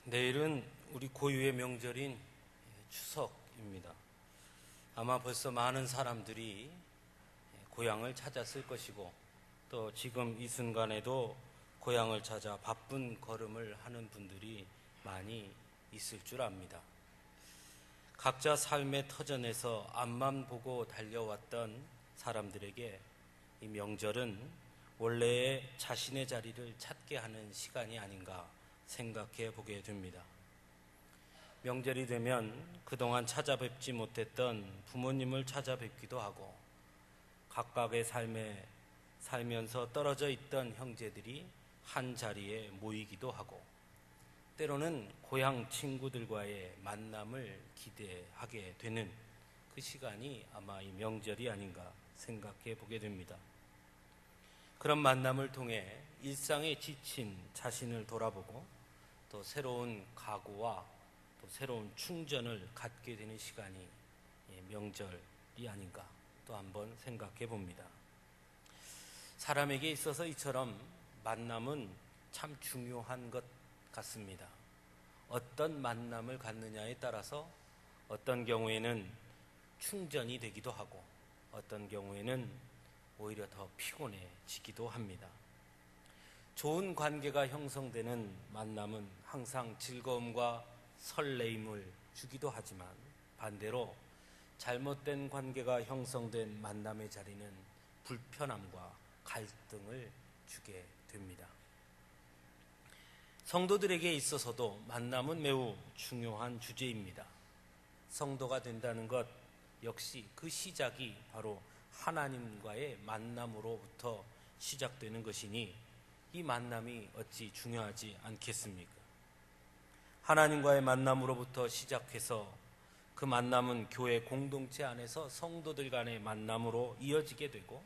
내일은 우리 고유의 명절인 추석입니다. 아마 벌써 많은 사람들이 고향을 찾았을 것이고, 또 지금 이 순간에도 고향을 찾아 바쁜 걸음을 하는 분들이 많이 있을 줄 압니다. 각자 삶의 터전에서 앞만 보고 달려왔던 사람들에게 이 명절은 원래의 자신의 자리를 찾게 하는 시간이 아닌가 생각해 보게 됩니다. 명절이 되면 그동안 찾아뵙지 못했던 부모님을 찾아뵙기도 하고, 각각의 삶에 살면서 떨어져 있던 형제들이 한 자리에 모이기도 하고, 때로는 고향 친구들과의 만남을 기대하게 되는 그 시간이 아마 이 명절이 아닌가 생각해 보게 됩니다. 그런 만남을 통해 일상에 지친 자신을 돌아보고, 또 새로운 각오와 또 새로운 충전을 갖게 되는 시간이 명절이 아닌가 또 한번 생각해 봅니다. 사람에게 있어서 이처럼 만남은 참 중요한 것 같습니다. 어떤 만남을 갖느냐에 따라서 어떤 경우에는 충전이 되기도 하고, 어떤 경우에는 오히려 더 피곤해지기도 합니다. 좋은 관계가 형성되는 만남은 항상 즐거움과 설레임을 주기도 하지만, 반대로 잘못된 관계가 형성된 만남의 자리는 불편함과 갈등을 주게 됩니다. 성도들에게 있어서도 만남은 매우 중요한 주제입니다. 성도가 된다는 것 역시 그 시작이 바로 하나님과의 만남으로부터 시작되는 것이니, 이 만남이 어찌 중요하지 않겠습니까? 하나님과의 만남으로부터 시작해서 그 만남은 교회 공동체 안에서 성도들 간의 만남으로 이어지게 되고,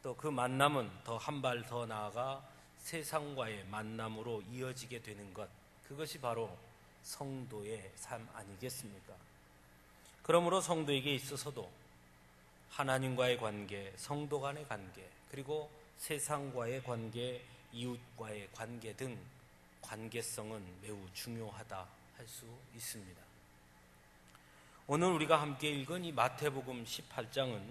또 그 만남은 더 한 발 더 나아가 세상과의 만남으로 이어지게 되는 것, 그것이 바로 성도의 삶 아니겠습니까? 그러므로 성도에게 있어서도 하나님과의 관계, 성도 간의 관계, 그리고 세상과의 관계, 이웃과의 관계 등 관계성은 매우 중요하다 할 수 있습니다. 오늘 우리가 함께 읽은 이 마태복음 18장은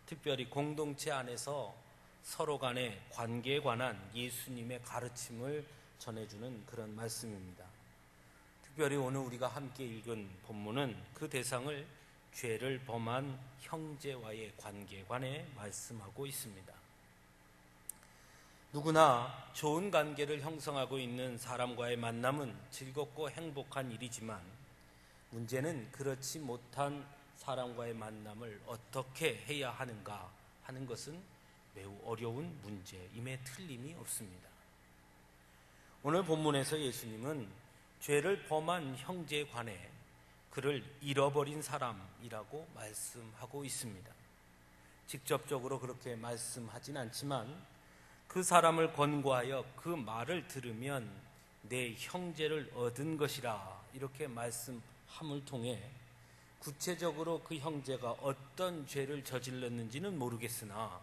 특별히 공동체 안에서 서로 간의 관계에 관한 예수님의 가르침을 전해주는 그런 말씀입니다. 특별히 오늘 우리가 함께 읽은 본문은 그 대상을 죄를 범한 형제와의 관계에 관해 말씀하고 있습니다. 누구나 좋은 관계를 형성하고 있는 사람과의 만남은 즐겁고 행복한 일이지만, 문제는 그렇지 못한 사람과의 만남을 어떻게 해야 하는가 하는 것은 매우 어려운 문제임에 틀림이 없습니다. 오늘 본문에서 예수님은 죄를 범한 형제에 관해 그를 잃어버린 사람이라고 말씀하고 있습니다. 직접적으로 그렇게 말씀하진 않지만, 그 사람을 권고하여 그 말을 들으면 내 형제를 얻은 것이라 이렇게 말씀함을 통해 구체적으로 그 형제가 어떤 죄를 저질렀는지는 모르겠으나,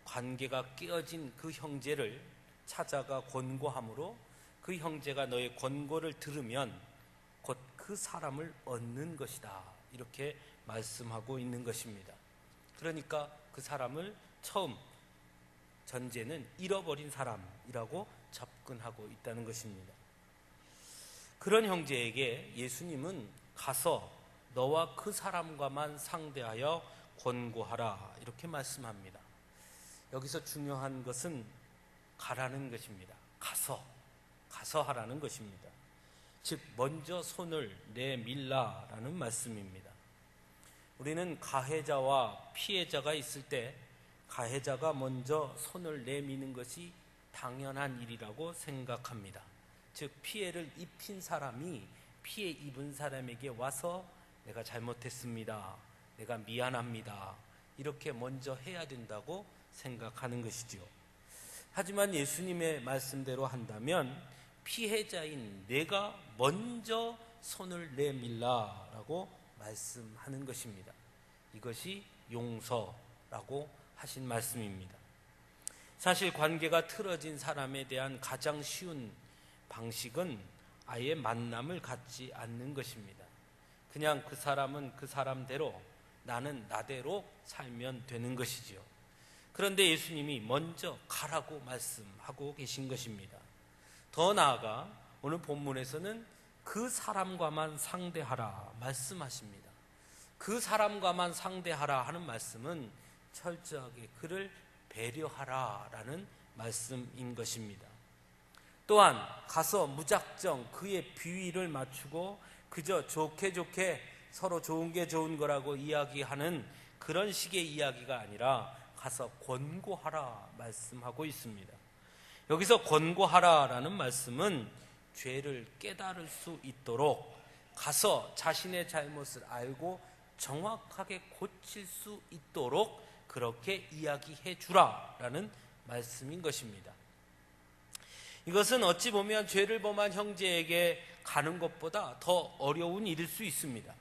관계가 깨어진 그 형제를 찾아가 권고함으로 그 형제가 너의 권고를 들으면 곧 그 사람을 얻는 것이다, 이렇게 말씀하고 있는 것입니다. 그러니까 그 사람을 처음 전제는 잃어버린 사람이라고 접근하고 있다는 것입니다. 그런 형제에게 예수님은 가서 너와 그 사람과만 상대하여 권고하라 이렇게 말씀합니다. 여기서 중요한 것은 가라는 것입니다. 가서 하라는 것입니다. 즉 먼저 손을 내밀라라는 말씀입니다. 우리는 가해자와 피해자가 있을 때 가해자가 먼저 손을 내미는 것이 당연한 일이라고 생각합니다. 즉 피해를 입힌 사람이 피해 입은 사람에게 와서 내가 잘못했습니다, 내가 미안합니다, 이렇게 먼저 해야 된다고 생각하는 것이죠. 하지만 예수님의 말씀대로 한다면 피해자인 내가 먼저 손을 내밀라라고 말씀하는 것입니다. 이것이 용서라고 하신 말씀입니다. 사실 관계가 틀어진 사람에 대한 가장 쉬운 방식은 아예 만남을 갖지 않는 것입니다. 그냥 그 사람은 그 사람대로, 나는 나대로 살면 되는 것이지요. 그런데 예수님이 먼저 가라고 말씀하고 계신 것입니다. 더 나아가 오늘 본문에서는 그 사람과만 상대하라 말씀하십니다. 그 사람과만 상대하라 하는 말씀은 철저하게 그를 배려하라라는 말씀인 것입니다. 또한 가서 무작정 그의 비위를 맞추고 그저 좋게 서로 좋은 게 좋은 거라고 이야기하는 그런 식의 이야기가 아니라 가서 권고하라 말씀하고 있습니다. 여기서 권고하라라는 말씀은 죄를 깨달을 수 있도록 가서 자신의 잘못을 알고 정확하게 고칠 수 있도록 그렇게 이야기해 주라라는 말씀인 것입니다. 이것은 어찌 보면 죄를 범한 형제에게 가는 것보다 더 어려운 일일 수 있습니다.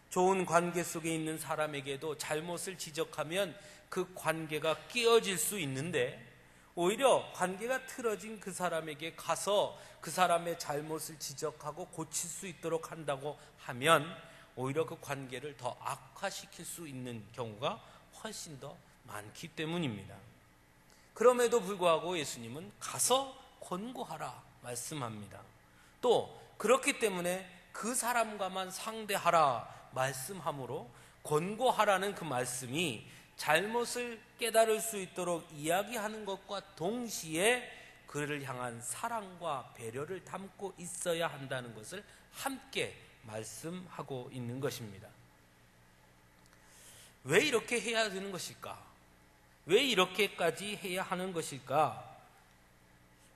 좋은 관계 속에 있는 사람에게도 잘못을 지적하면 그 관계가 깨어질 수 있는데, 오히려 관계가 틀어진 그 사람에게 가서 그 사람의 잘못을 지적하고 고칠 수 있도록 한다고 하면 오히려 그 관계를 더 악화시킬 수 있는 경우가 훨씬 더 많기 때문입니다. 그럼에도 불구하고 예수님은 가서 권고하라 말씀합니다. 또 그렇기 때문에 그 사람과만 상대하라 말씀함으로 권고하라는 그 말씀이 잘못을 깨달을 수 있도록 이야기하는 것과 동시에 그를 향한 사랑과 배려를 담고 있어야 한다는 것을 함께 말씀하고 있는 것입니다. 왜 이렇게 해야 되는 것일까? 왜 이렇게까지 해야 하는 것일까?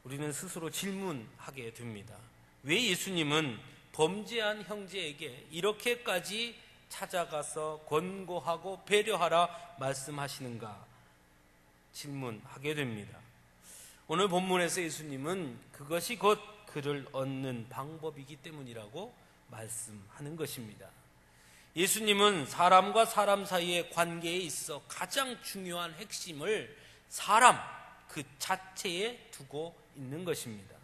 우리는 스스로 질문하게 됩니다. 왜 예수님은 범죄한 형제에게 이렇게까지 찾아가서 권고하고 배려하라 말씀하시는가 질문하게 됩니다. 오늘 본문에서 예수님은 그것이 곧 그를 얻는 방법이기 때문이라고 말씀하는 것입니다. 예수님은 사람과 사람 사이의 관계에 있어 가장 중요한 핵심을 사람 그 자체에 두고 있는 것입니다.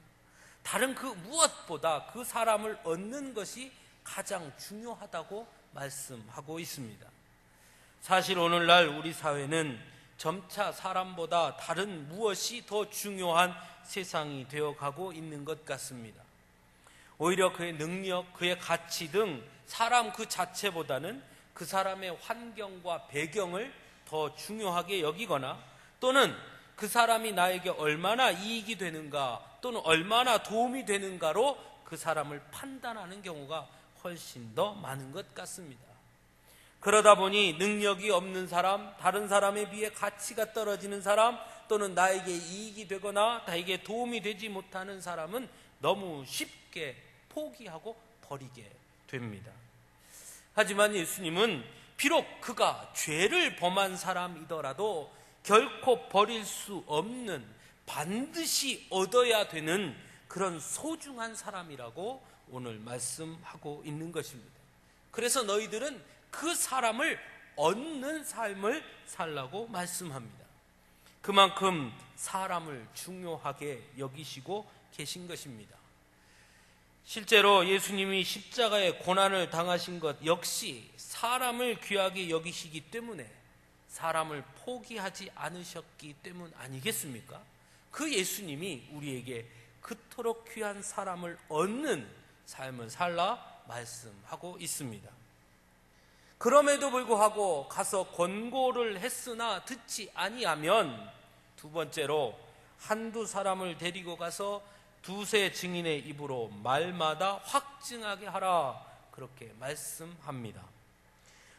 다른 그 무엇보다 그 사람을 얻는 것이 가장 중요하다고 말씀하고 있습니다. 사실 오늘날 우리 사회는 점차 사람보다 다른 무엇이 더 중요한 세상이 되어가고 있는 것 같습니다. 오히려 그의 능력, 그의 가치 등 사람 그 자체보다는 그 사람의 환경과 배경을 더 중요하게 여기거나, 또는 그 사람이 나에게 얼마나 이익이 되는가 또는 얼마나 도움이 되는가로 그 사람을 판단하는 경우가 훨씬 더 많은 것 같습니다. 그러다 보니 능력이 없는 사람, 다른 사람에 비해 가치가 떨어지는 사람, 또는 나에게 이익이 되거나 나에게 도움이 되지 못하는 사람은 너무 쉽게 포기하고 버리게 됩니다. 하지만 예수님은 비록 그가 죄를 범한 사람이더라도 결코 버릴 수 없는, 반드시 얻어야 되는 그런 소중한 사람이라고 오늘 말씀하고 있는 것입니다. 그래서 너희들은 그 사람을 얻는 삶을 살라고 말씀합니다. 그만큼 사람을 중요하게 여기시고 계신 것입니다. 실제로 예수님이 십자가의 고난을 당하신 것 역시 사람을 귀하게 여기시기 때문에 사람을 포기하지 않으셨기 때문 아니겠습니까? 그 예수님이 우리에게 그토록 귀한 사람을 얻는 삶을 살라 말씀하고 있습니다. 그럼에도 불구하고 가서 권고를 했으나 듣지 아니하면, 두 번째로 한두 사람을 데리고 가서 두세 증인의 입으로 말마다 확증하게 하라, 그렇게 말씀합니다.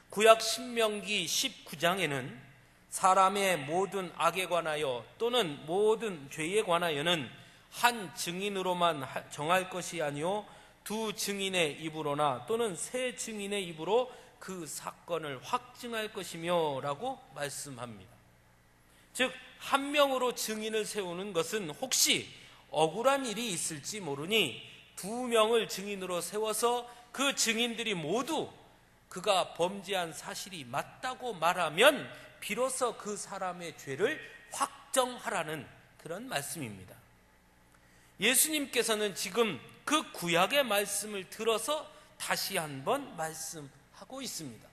구약 신명기 19장에는 사람의 모든 악에 관하여 또는 모든 죄에 관하여는 한 증인으로만 정할 것이 아니요 두 증인의 입으로나 또는 세 증인의 입으로 그 사건을 확증할 것이며 라고 말씀합니다. 즉, 한 명으로 증인을 세우는 것은 혹시 억울한 일이 있을지 모르니 두 명을 증인으로 세워서 그 증인들이 모두 그가 범죄한 사실이 맞다고 말하면 비로소 그 사람의 죄를 확정하라는 그런 말씀입니다. 예수님께서는 지금 그 구약의 말씀을 들어서 다시 한번 말씀하고 있습니다.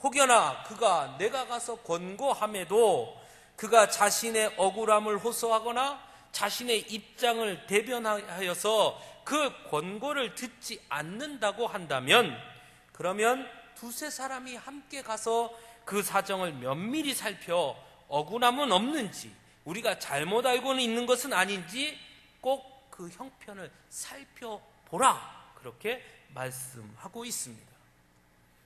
혹여나 그가 내가 가서 권고함에도 그가 자신의 억울함을 호소하거나 자신의 입장을 대변하여서 그 권고를 듣지 않는다고 한다면, 그러면 두세 사람이 함께 가서 그 사정을 면밀히 살펴 억울함은 없는지, 우리가 잘못 알고는 있는 것은 아닌지 꼭 그 형편을 살펴보라, 그렇게 말씀하고 있습니다.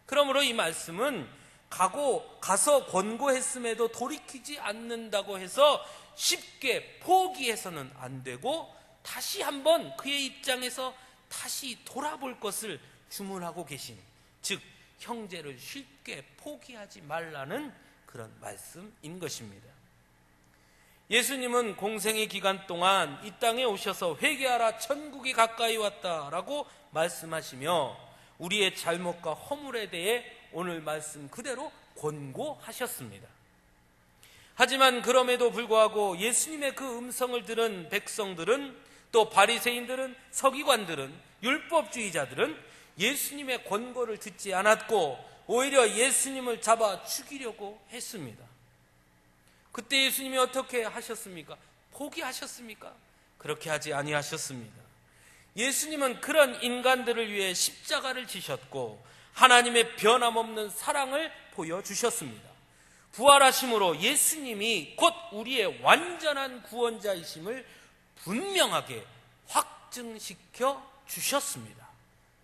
그러므로 이 말씀은 가서 권고했음에도 돌이키지 않는다고 해서 쉽게 포기해서는 안 되고, 다시 한번 그의 입장에서 다시 돌아볼 것을 주문하고 계신, 즉 형제를 쉽게 포기하지 말라는 그런 말씀인 것입니다. 예수님은 공생의 기간 동안 이 땅에 오셔서 회개하라, 천국이 가까이 왔다라고 말씀하시며 우리의 잘못과 허물에 대해 오늘 말씀 그대로 권고하셨습니다. 하지만 그럼에도 불구하고 예수님의 그 음성을 들은 백성들은, 또 바리새인들은, 서기관들은, 율법주의자들은 예수님의 권고를 듣지 않았고 오히려 예수님을 잡아 죽이려고 했습니다. 그때 예수님이 어떻게 하셨습니까? 포기하셨습니까? 그렇게 하지 아니하셨습니다. 예수님은 그런 인간들을 위해 십자가를 지셨고 하나님의 변함없는 사랑을 보여주셨습니다. 부활하심으로 예수님이 곧 우리의 완전한 구원자이심을 분명하게 확증시켜 주셨습니다.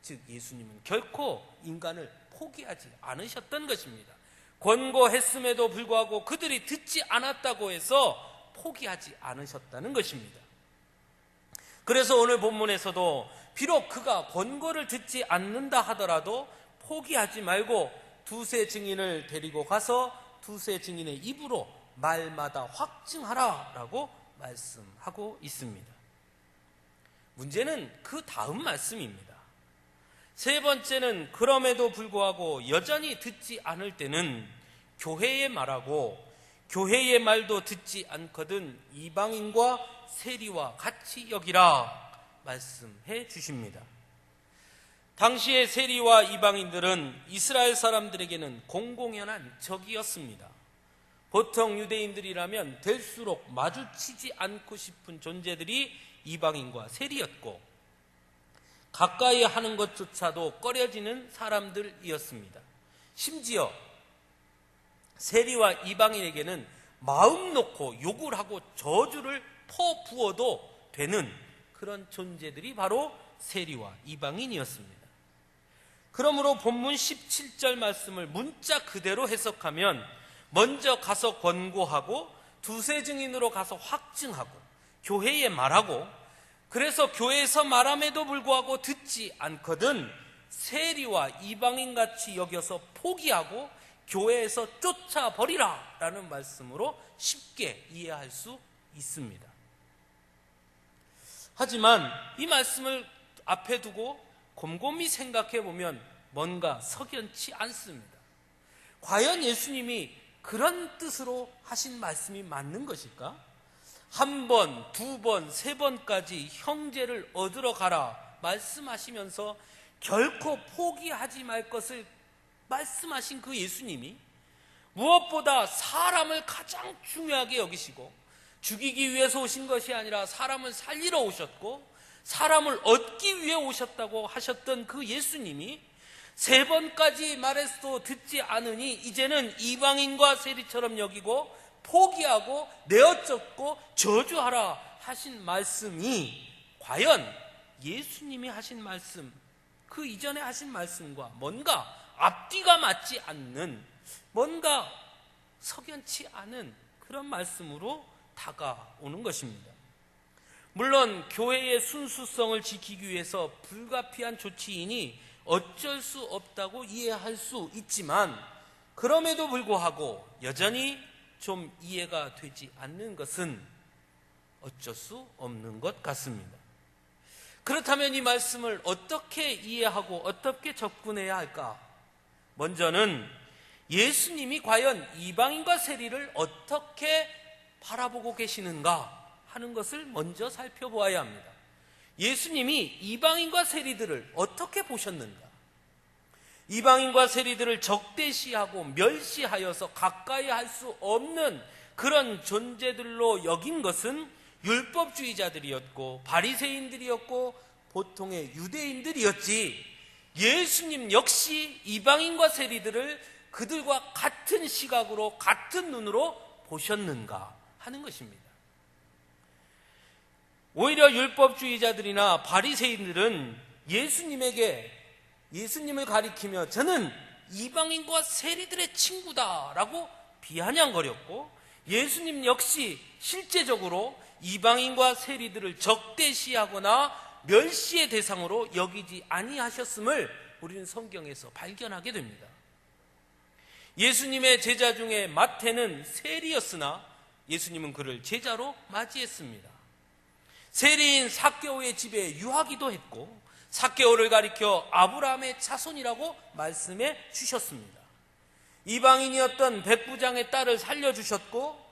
즉 예수님은 결코 인간을 포기하지 않으셨던 것입니다. 권고했음에도 불구하고 그들이 듣지 않았다고 해서 포기하지 않으셨다는 것입니다. 그래서 오늘 본문에서도 비록 그가 권고를 듣지 않는다 하더라도 포기하지 말고 두세 증인을 데리고 가서 두세 증인의 입으로 말마다 확증하라라고 말씀하고 있습니다. 문제는 그 다음 말씀입니다. 세 번째는 그럼에도 불구하고 여전히 듣지 않을 때는 교회의 말하고 교회의 말도 듣지 않거든 이방인과 세리와 같이 여기라 말씀해 주십니다. 당시의 세리와 이방인들은 이스라엘 사람들에게는 공공연한 적이었습니다. 보통 유대인들이라면 될수록 마주치지 않고 싶은 존재들이 이방인과 세리였고 가까이 하는 것조차도 꺼려지는 사람들이었습니다. 심지어 세리와 이방인에게는 마음 놓고 욕을 하고 저주를 퍼부어도 되는 그런 존재들이 바로 세리와 이방인이었습니다. 그러므로 본문 17절 말씀을 문자 그대로 해석하면 먼저 가서 권고하고 두세 증인으로 가서 확증하고 교회에 말하고, 그래서 교회에서 말함에도 불구하고 듣지 않거든 세리와 이방인같이 여겨서 포기하고 교회에서 쫓아버리라 라는 말씀으로 쉽게 이해할 수 있습니다. 하지만 이 말씀을 앞에 두고 곰곰이 생각해 보면 뭔가 석연치 않습니다. 과연 예수님이 그런 뜻으로 하신 말씀이 맞는 것일까? 한 번, 두 번, 세 번까지 형제를 얻으러 가라 말씀하시면서 결코 포기하지 말 것을 말씀하신 그 예수님이 무엇보다 사람을 가장 중요하게 여기시고 죽이기 위해서 오신 것이 아니라 사람을 살리러 오셨고 사람을 얻기 위해 오셨다고 하셨던 그 예수님이 세 번까지 말해서도 듣지 않으니 이제는 이방인과 세리처럼 여기고 포기하고 내어쫓고 저주하라 하신 말씀이 과연 예수님이 하신 말씀, 그 이전에 하신 말씀과 뭔가 앞뒤가 맞지 않는, 뭔가 석연치 않은 그런 말씀으로 다가오는 것입니다. 물론 교회의 순수성을 지키기 위해서 불가피한 조치이니 어쩔 수 없다고 이해할 수 있지만 그럼에도 불구하고 여전히 좀 이해가 되지 않는 것은 어쩔 수 없는 것 같습니다. 그렇다면 이 말씀을 어떻게 이해하고 어떻게 접근해야 할까? 먼저는 예수님이 과연 이방인과 세리를 어떻게 바라보고 계시는가 하는 것을 먼저 살펴보아야 합니다. 예수님이 이방인과 세리들을 어떻게 보셨는가? 이방인과 세리들을 적대시하고 멸시하여서 가까이 할 수 없는 그런 존재들로 여긴 것은 율법주의자들이었고 바리새인들이었고 보통의 유대인들이었지, 예수님 역시 이방인과 세리들을 그들과 같은 시각으로 같은 눈으로 보셨는가 하는 것입니다. 오히려 율법주의자들이나 바리새인들은 예수님을 가리키며 저는 이방인과 세리들의 친구다라고 비아냥거렸고, 예수님 역시 실제적으로 이방인과 세리들을 적대시하거나 멸시의 대상으로 여기지 아니하셨음을 우리는 성경에서 발견하게 됩니다. 예수님의 제자 중에 마태는 세리였으나 예수님은 그를 제자로 맞이했습니다. 세리인 삭개오의 집에 유하기도 했고, 삭개오를 가리켜 아브라함의 자손이라고 말씀해 주셨습니다. 이방인이었던 백부장의 딸을 살려주셨고,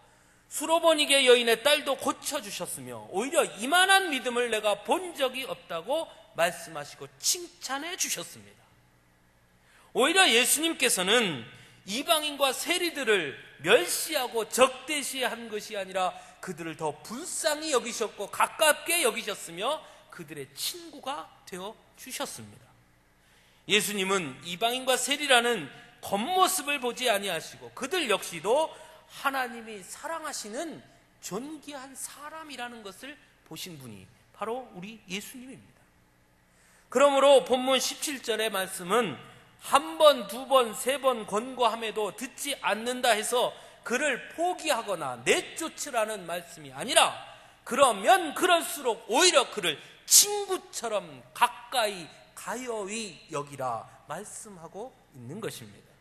수로보니게 여인의 딸도 고쳐주셨으며, 오히려 이만한 믿음을 내가 본 적이 없다고 말씀하시고 칭찬해 주셨습니다. 오히려 예수님께서는 이방인과 세리들을 멸시하고 적대시한 것이 아니라 그들을 더 불쌍히 여기셨고 가깝게 여기셨으며 그들의 친구가 되어 주셨습니다. 예수님은 이방인과 세리라는 겉모습을 보지 아니하시고 그들 역시도 하나님이 사랑하시는 존귀한 사람이라는 것을 보신 분이 바로 우리 예수님입니다. 그러므로 본문 17절의 말씀은 한 번, 두 번, 세 번 권고함에도 듣지 않는다 해서 그를 포기하거나 내쫓으라는 말씀이 아니라, 그러면 그럴수록 오히려 그를 친구처럼 가까이 가여이 여기라 말씀하고 있는 것입니다.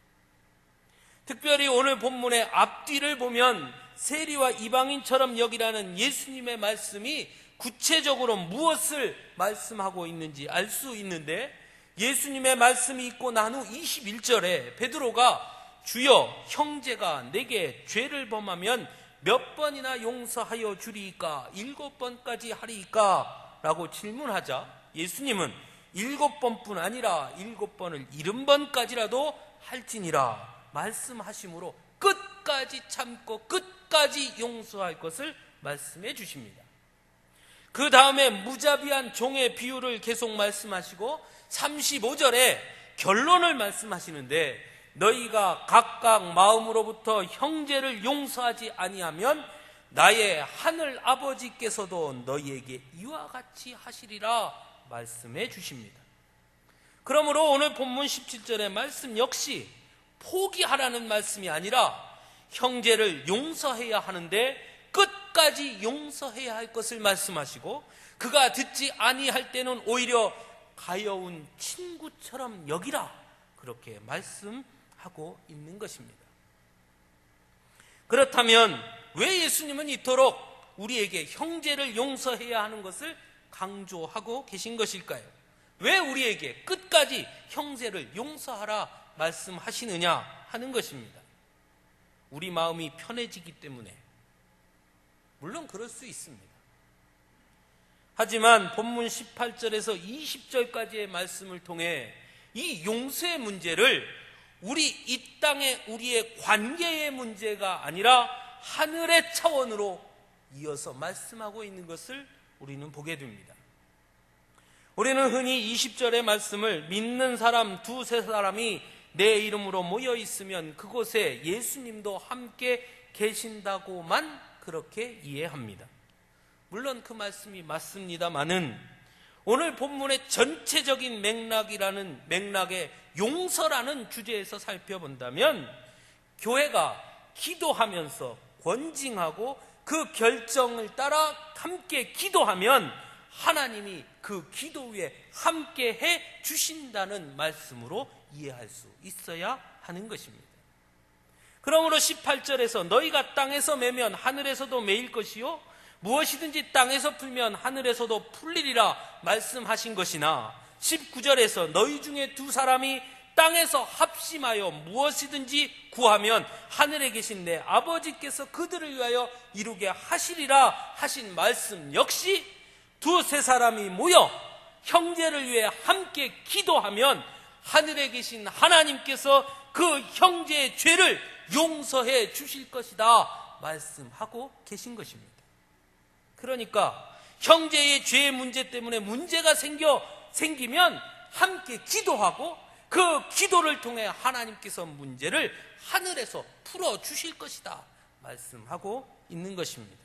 특별히 오늘 본문의 앞뒤를 보면 세리와 이방인처럼 여기라는 예수님의 말씀이 구체적으로 무엇을 말씀하고 있는지 알 수 있는데, 예수님의 말씀이 있고 난 후 21절에 베드로가 주여 형제가 내게 죄를 범하면 몇 번이나 용서하여 주리이까 7번까지 하리이까 라고 질문하자 예수님은 7번뿐 아니라 7번을 70번까지라도 할지니라 말씀하심으로 끝까지 참고 끝까지 용서할 것을 말씀해 주십니다. 그 다음에 무자비한 종의 비유를 계속 말씀하시고 35절에 결론을 말씀하시는데, 너희가 각각 마음으로부터 형제를 용서하지 아니하면 나의 하늘 아버지께서도 너희에게 이와 같이 하시리라 말씀해 주십니다. 그러므로 오늘 본문 17절의 말씀 역시 포기하라는 말씀이 아니라 형제를 용서해야 하는데 끝까지 용서해야 할 것을 말씀하시고, 그가 듣지 아니할 때는 오히려 가여운 친구처럼 여기라 그렇게 말씀하고 있는 것입니다. 그렇다면 왜 예수님은 이토록 우리에게 형제를 용서해야 하는 것을 강조하고 계신 것일까요? 왜 우리에게 끝까지 형제를 용서하라 말씀하시느냐 하는 것입니다. 우리 마음이 편해지기 때문에. 물론 그럴 수 있습니다. 하지만 본문 18절에서 20절까지의 말씀을 통해 이 용서의 문제를 우리 이 땅의 우리의 관계의 문제가 아니라 하늘의 차원으로 이어서 말씀하고 있는 것을 우리는 보게 됩니다. 우리는 흔히 20절의 말씀을 믿는 사람 두세 사람이 내 이름으로 모여 있으면 그곳에 예수님도 함께 계신다고만 그렇게 이해합니다. 물론 그 말씀이 맞습니다마는 오늘 본문의 전체적인 맥락의 용서라는 주제에서 살펴본다면 교회가 기도하면서 권징하고 그 결정을 따라 함께 기도하면 하나님이 그 기도 위에 함께 해 주신다는 말씀으로 이해할 수 있어야 하는 것입니다. 그러므로 18절에서 너희가 땅에서 매면 하늘에서도 매일 것이요 무엇이든지 땅에서 풀면 하늘에서도 풀리리라 말씀하신 것이나 19절에서 너희 중에 두 사람이 땅에서 합심하여 무엇이든지 구하면 하늘에 계신 내 아버지께서 그들을 위하여 이루게 하시리라 하신 말씀 역시 두세 사람이 모여 형제를 위해 함께 기도하면 하늘에 계신 하나님께서 그 형제의 죄를 용서해 주실 것이다 말씀하고 계신 것입니다. 그러니까 형제의 죄 문제 때문에 문제가 생기면 함께 기도하고 그 기도를 통해 하나님께서 문제를 하늘에서 풀어주실 것이다 말씀하고 있는 것입니다.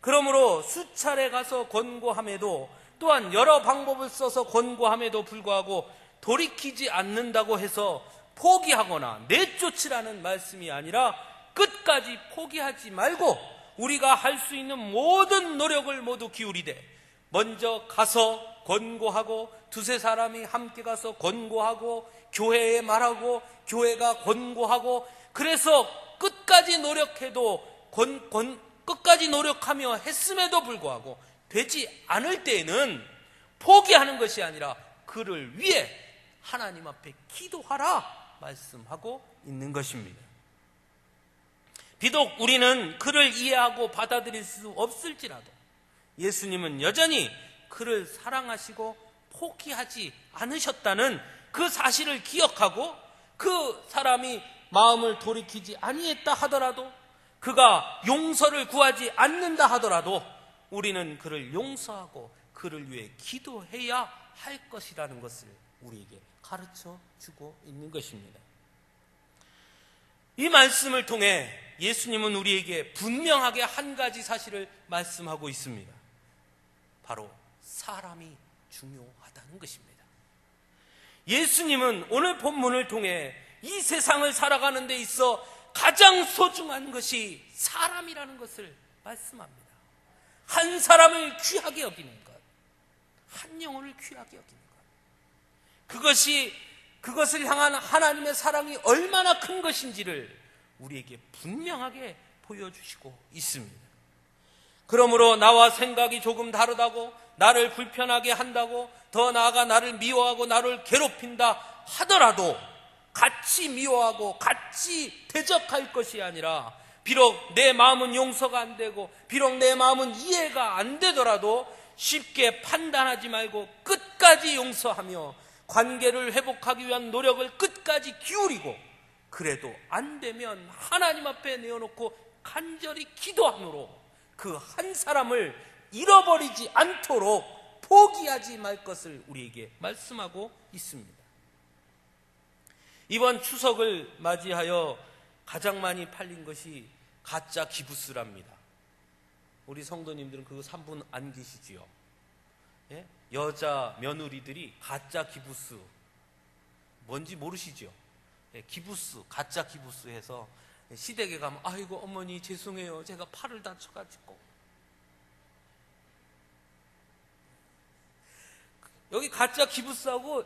그러므로 수차례 가서 권고함에도 또한 여러 방법을 써서 권고함에도 불구하고 돌이키지 않는다고 해서 포기하거나 내쫓으라는 말씀이 아니라 끝까지 포기하지 말고 우리가 할 수 있는 모든 노력을 모두 기울이되 먼저 가서 권고하고 두세 사람이 함께 가서 권고하고 교회에 말하고 교회가 권고하고 그래서 끝까지 노력해도 끝까지 노력하며 했음에도 불구하고 되지 않을 때에는 포기하는 것이 아니라 그를 위해 하나님 앞에 기도하라 말씀하고 있는 것입니다. 비록 우리는 그를 이해하고 받아들일 수 없을지라도 예수님은 여전히 그를 사랑하시고 포기하지 않으셨다는 그 사실을 기억하고 그 사람이 마음을 돌이키지 아니했다 하더라도 그가 용서를 구하지 않는다 하더라도 우리는 그를 용서하고 그를 위해 기도해야 할 것이라는 것을 우리에게 가르쳐 주고 있는 것입니다. 이 말씀을 통해 예수님은 우리에게 분명하게 한 가지 사실을 말씀하고 있습니다. 바로 사람이 중요하다는 것입니다. 예수님은 오늘 본문을 통해 이 세상을 살아가는 데 있어 가장 소중한 것이 사람이라는 것을 말씀합니다. 한 사람을 귀하게 여기는 것, 한 영혼을 귀하게 여기는 것, 그것을 향한 하나님의 사랑이 얼마나 큰 것인지를 우리에게 분명하게 보여주시고 있습니다. 그러므로 나와 생각이 조금 다르다고 나를 불편하게 한다고 더 나아가 나를 미워하고 나를 괴롭힌다 하더라도 같이 미워하고 같이 대적할 것이 아니라 비록 내 마음은 용서가 안 되고 비록 내 마음은 이해가 안 되더라도 쉽게 판단하지 말고 끝까지 용서하며 관계를 회복하기 위한 노력을 끝까지 기울이고 그래도 안 되면 하나님 앞에 내어놓고 간절히 기도함으로 그 한 사람을 잃어버리지 않도록 포기하지 말 것을 우리에게 말씀하고 있습니다. 이번 추석을 맞이하여 가장 많이 팔린 것이 가짜 기부스랍니다. 우리 성도님들은 그거 3분 안 계시지요? 예? 여자 며느리들이 가짜 기부스 뭔지 모르시죠? 예, 기부스, 가짜 기부스 해서 시댁에 가면 아이고 어머니 죄송해요 제가 팔을 다쳐가지고 여기 가짜 기부스하고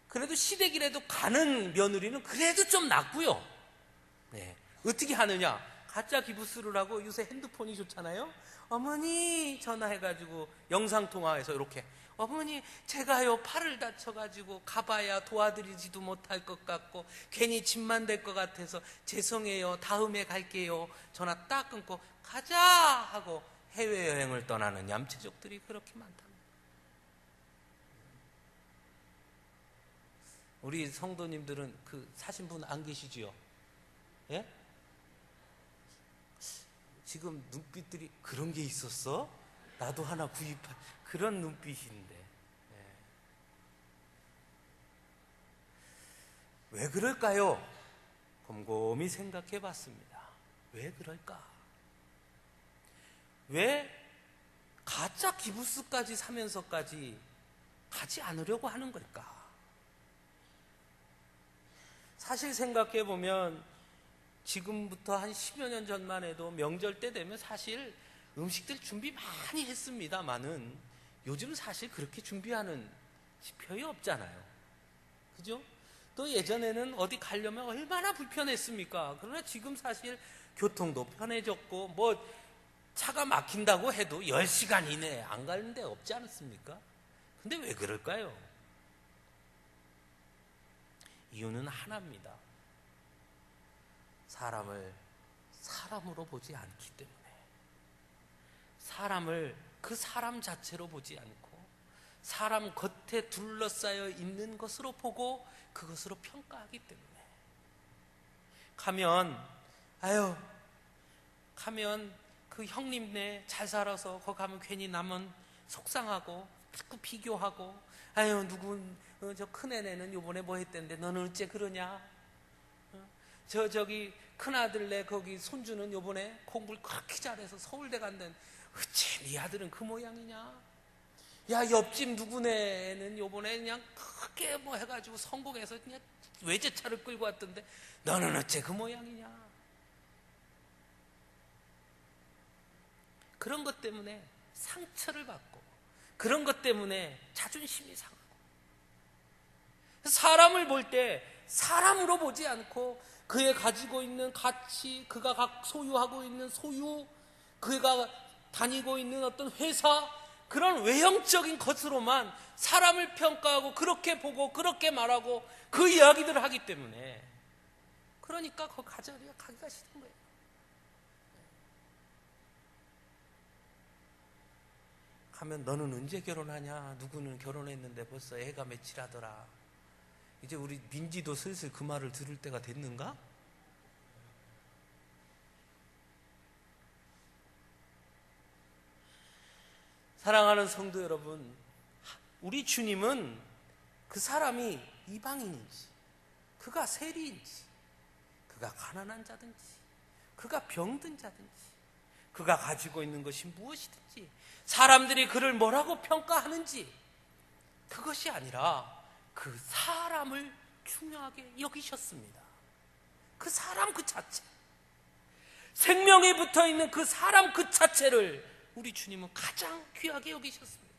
그래도 시댁이라도 가는 며느리는 그래도 좀 낫고요. 네. 어떻게 하느냐? 가짜 기부스를 하고 요새 핸드폰이 좋잖아요. 어머니 전화해가지고 영상통화해서 이렇게 어머니 제가요 팔을 다쳐가지고 가봐야 도와드리지도 못할 것 같고 괜히 짐만 될 것 같아서 죄송해요 다음에 갈게요 전화 딱 끊고 가자 하고 해외여행을 떠나는 얌체족들이 그렇게 많답니다. 우리 성도님들은 그 사신 분 안 계시지요? 예? 지금 눈빛들이 그런 게 있었어? 나도 하나 구입할 그런 눈빛인데 왜 그럴까요? 곰곰이 생각해 봤습니다. 왜 그럴까? 왜 가짜 기부스까지 사면서까지 가지 않으려고 하는 걸까? 사실 생각해 보면 지금부터 한 10여 년 전만 해도 명절 때 되면 사실 음식들 준비 많이 했습니다만은 요즘 사실 그렇게 준비하는 지표이 없잖아요. 그죠? 또 예전에는 어디 가려면 얼마나 불편했습니까? 그러나 지금 사실 교통도 편해졌고 뭐 차가 막힌다고 해도 10시간 이내에 안 가는 데 없지 않습니까? 근데 왜 그럴까요? 이유는 하나입니다. 사람을 사람으로 보지 않기 때문에 사람을 그 사람 자체로 보지 않고 사람 겉에 둘러싸여 있는 것으로 보고 그것으로 평가하기 때문에 가면 그 형님네 잘 살아서 거기 가면 괜히 남은 속상하고 자꾸 비교하고 저 큰애네는 요번에 뭐 했대는데 너는 어째 그러냐? 저기 큰아들네 거기 손주는 요번에 공부를 그렇게 잘해서 서울대 간다는 어째 네 아들은 그 모양이냐? 야, 옆집 누구네는 요번에 그냥 크게 뭐 해가지고 성공해서 그냥 외제차를 끌고 왔던데 너는 어째 그 모양이냐? 그런 것 때문에 상처를 받고 그런 것 때문에 자존심이 상하고 사람을 볼 때 사람으로 보지 않고 그의 가지고 있는 가치, 그가 소유하고 있는 소유, 그가 다니고 있는 어떤 회사, 그런 외형적인 것으로만 사람을 평가하고 그렇게 보고 그렇게 말하고 그 이야기들을 하기 때문에 그러니까 그 가자리에 가기가 싫은 거예요. 하면 너는 언제 결혼하냐? 누구는 결혼했는데 벌써 애가 며칠 하더라. 이제 우리 민지도 슬슬 그 말을 들을 때가 됐는가? 사랑하는 성도 여러분, 우리 주님은 그 사람이 이방인인지 그가 세리인지 그가 가난한 자든지 그가 병든 자든지 그가 가지고 있는 것이 무엇이든지 사람들이 그를 뭐라고 평가하는지 그것이 아니라 그 사람을 중요하게 여기셨습니다. 그 사람 그 자체, 생명이 붙어있는 그 사람 그 자체를 우리 주님은 가장 귀하게 여기셨습니다.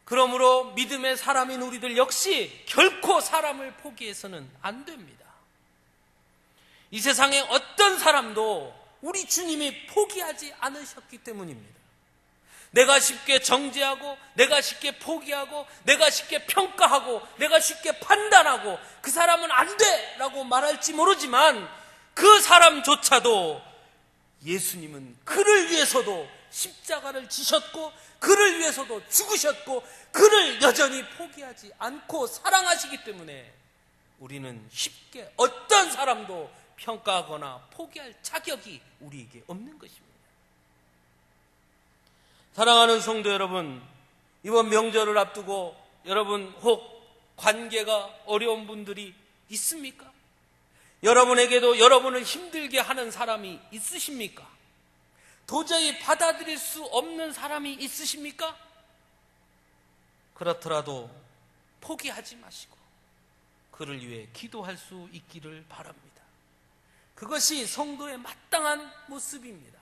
그러므로 믿음의 사람인 우리들 역시 결코 사람을 포기해서는 안 됩니다. 이 세상에 어떤 사람도 우리 주님이 포기하지 않으셨기 때문입니다. 내가 쉽게 정죄하고 내가 쉽게 포기하고 내가 쉽게 평가하고 내가 쉽게 판단하고 그 사람은 안 돼! 라고 말할지 모르지만 그 사람조차도 예수님은 그를 위해서도 십자가를 지셨고 그를 위해서도 죽으셨고 그를 여전히 포기하지 않고 사랑하시기 때문에 우리는 쉽게 어떤 사람도 평가하거나 포기할 자격이 우리에게 없는 것입니다. 사랑하는 성도 여러분, 이번 명절을 앞두고 여러분 혹 관계가 어려운 분들이 있습니까? 여러분에게도 여러분을 힘들게 하는 사람이 있으십니까? 도저히 받아들일 수 없는 사람이 있으십니까? 그렇더라도 포기하지 마시고 그를 위해 기도할 수 있기를 바랍니다. 그것이 성도의 마땅한 모습입니다.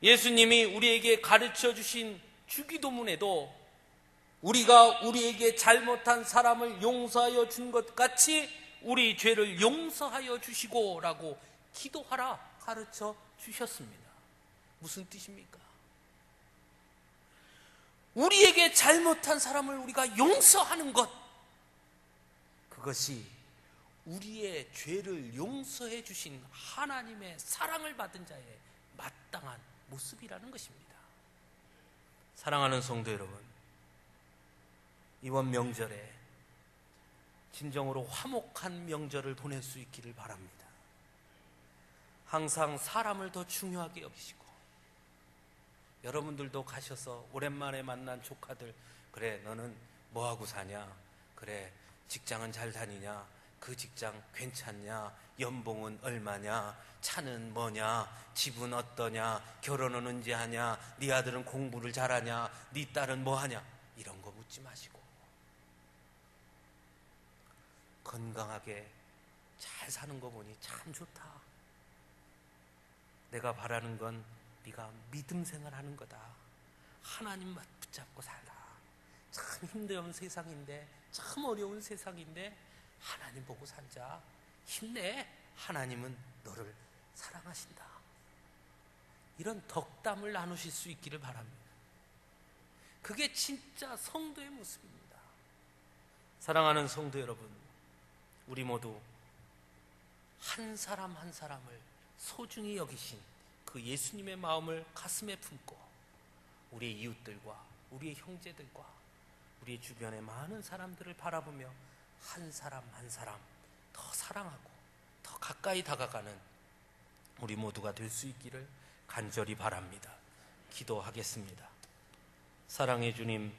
예수님이 우리에게 가르쳐 주신 주기도문에도 우리가 우리에게 잘못한 사람을 용서하여 준 것 같이 우리 죄를 용서하여 주시고 라고 기도하라 가르쳐 주셨습니다. 무슨 뜻입니까? 우리에게 잘못한 사람을 우리가 용서하는 것, 그것이 우리의 죄를 용서해 주신 하나님의 사랑을 받은 자의 마땅한 모습이라는 것입니다. 사랑하는 성도 여러분, 이번 명절에 진정으로 화목한 명절을 보낼 수 있기를 바랍니다. 항상 사람을 더 중요하게 여기시고 여러분들도 가셔서 오랜만에 만난 조카들, 그래 너는 뭐하고 사냐, 그래 직장은 잘 다니냐, 그 직장 괜찮냐, 연봉은 얼마냐, 차는 뭐냐, 집은 어떠냐, 결혼은 언제 하냐, 네 아들은 공부를 잘하냐, 네 딸은 뭐하냐, 이런 거 묻지 마시고 건강하게 잘 사는 거 보니 참 좋다. 내가 바라는 건 네가 믿음 생활하는 거다. 하나님만 붙잡고 살라. 참 힘든 세상인데, 참 어려운 세상인데 하나님 보고 살자. 힘내. 하나님은 너를 사랑하신다. 이런 덕담을 나누실 수 있기를 바랍니다. 그게 진짜 성도의 모습입니다. 사랑하는 성도 여러분, 우리 모두 한 사람 한 사람을 소중히 여기신 그 그 예수님의 마음을 가슴에 품고 우리의 이웃들과 우리의 형제들과 우리의 주변의 많은 사람들을 바라보며 한 사람 한 사람 더 사랑하고 더 가까이 다가가는 우리 모두가 될 수 있기를 간절히 바랍니다. 기도하겠습니다. 사랑의 주님,